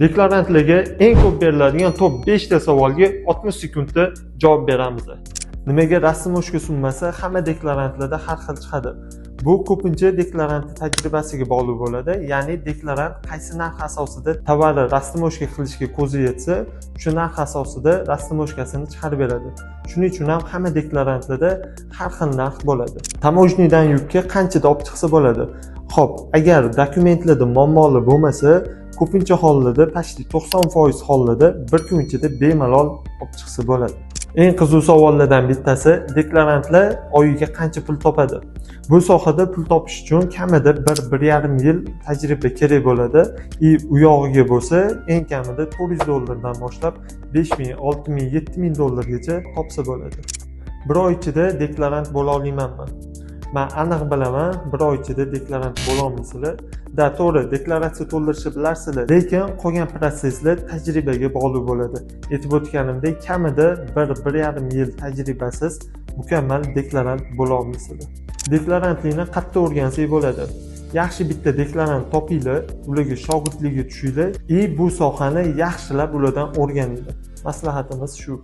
Deklarantlarga eng ko'p beriladigan top 5 ta savolga 60 sekundda javob beramiz. Nimaga rasm-o'shga summasi hamma deklarantlarda har xil chiqadi? Bu ko'pincha deklarant tajribasiga bog'liq bo'ladi. Ya'ni deklarant qaysi narx asosida tovarni rasm-o'shga qilishga ko'zi yetsa, shu narx asosida rasm-o'shkasini chiqarib beradi. Shuning uchun ham hamma deklarantlarda har xil narx bo'ladi. Tamojnidan yukka qanchada olib chiqsa bo'ladi? Xo'p, agar dokumentlarda muammolar bo'lmasa, ko'pincha hollarda почти 90% hollarda bir kun ichida bemalol olib chiqsa bo'ladi. Eng qiziq savollardan bittasi deklarantlar oyiga qancha pul topadi? Bu sohada pul topish uchun kamida 1-1,5 yil tajriba kerak bo'ladi. U yog'iga bo'lsa, eng kamida $400 boshlab 5000, 6000, 7000 dollargacha topsa bo'ladi. Bir oy ichida deklarant bo'la olamanmi? Men aniq bilaman, bir oy ichida deklarant bo'la olmaysizlar. To'g'ri, deklaratsiya to'ldirishni bilarsizlar, lekin qolgan protsesslar tajribaga bog'liq bo'ladi. Aytib o'tganimdek, kamida 1-1,5 yil tajribasiz mukammal deklarant bo'la olmaysizlar. Deklarantlikni qayerda o'rgansak bo'ladi? Yaxshi bitta deklarant topinglar, ularga shogirdlikka tushinglar, bu sohani yaxshilab ulardan o'rganinglar. Maslahatimiz shu.